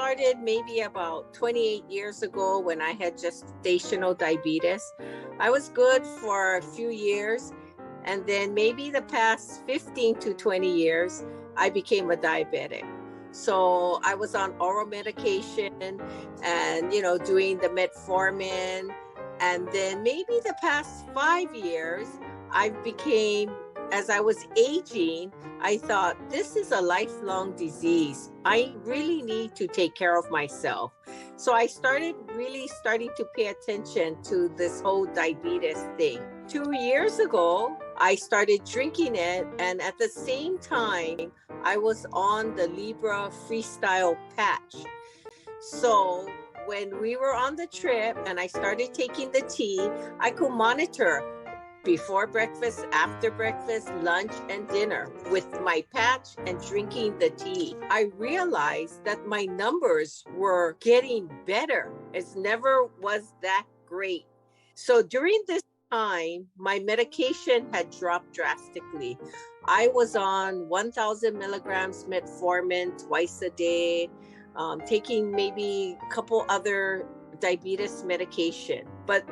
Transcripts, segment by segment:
started maybe about 28 years ago when I had gestational diabetes. I was good for a few years. And then maybe the past 15 to 20 years, I became a diabetic. So I was on oral medication and, doing the Metformin. And then maybe the past 5 years, as I was aging, I thought, this is a lifelong disease. I really need to take care of myself. So I starting to pay attention to this whole diabetes thing. 2 years ago, I started drinking it. And at the same time, I was on the Libra Freestyle patch. So when we were on the trip and I started taking the tea, I could monitor before breakfast, after breakfast, lunch, and dinner with my patch and drinking the tea. I realized that my numbers were getting better. It never was that great. So during this time, my medication had dropped drastically. I was on 1,000 milligrams Metformin twice a day, taking maybe a couple other diabetes medication. But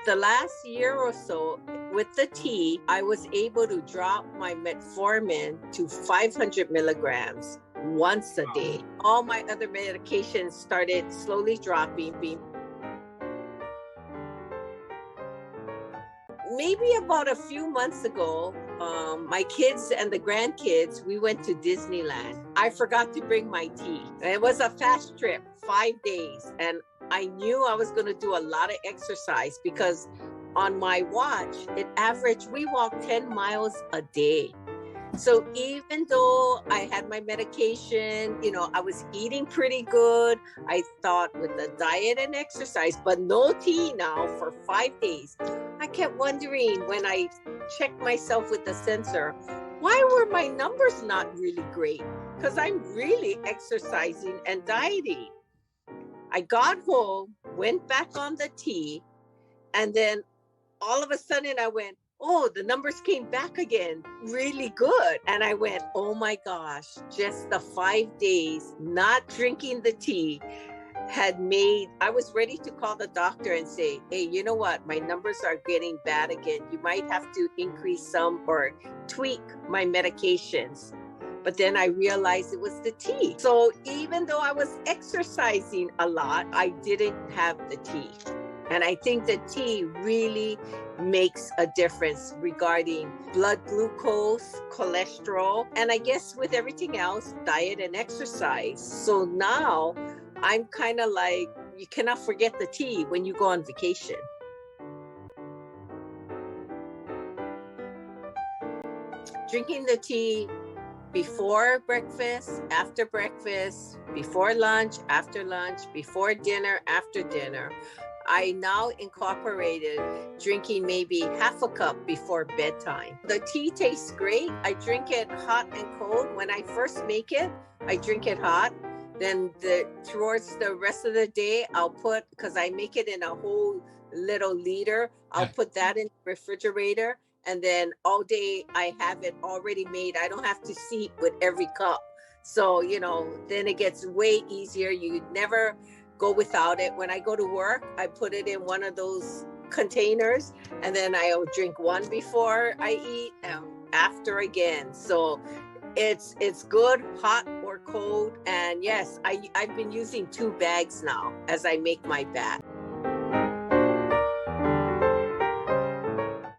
the last year or so, with the tea, I was able to drop my Metformin to 500 milligrams once a day. All my other medications started slowly dropping. Maybe about a few months ago, my kids and the grandkids, we went to Disneyland. I forgot to bring my tea. It was a fast trip, 5 days. And I knew I was going to do a lot of exercise because on my watch, we walked 10 miles a day. So even though I had my medication, I was eating pretty good. I thought with the diet and exercise, but no tea now for 5 days. I kept wondering when I checked myself with the sensor, why were my numbers not really great? Because I'm really exercising and dieting. I got home, went back on the tea, and then all of a sudden I went, oh, the numbers came back again, really good. And I went, oh my gosh, just the 5 days not drinking the tea I was ready to call the doctor and say, hey, you know what? My numbers are getting bad again. You might have to increase some or tweak my medications. But then I realized it was the tea. So even though I was exercising a lot, I didn't have the tea. And I think the tea really makes a difference regarding blood glucose, cholesterol, and I guess with everything else, diet and exercise. So now I'm kind of like, you cannot forget the tea when you go on vacation. Drinking the tea before breakfast, after breakfast, before lunch, after lunch, before dinner, after dinner. I now incorporated drinking maybe half a cup before bedtime. The tea tastes great. I drink it hot and cold. When I first make it, I drink it hot. Then towards the rest of the day, because I make it in a whole little liter, I'll put that in the refrigerator. And then all day I have it already made. I don't have to seep with every cup. So, then it gets way easier. You never go without it. When I go to work, I put it in one of those containers, and then I'll drink one before I eat and after again. So it's good, hot or cold. And yes, I've been using 2 bags now as I make my bath.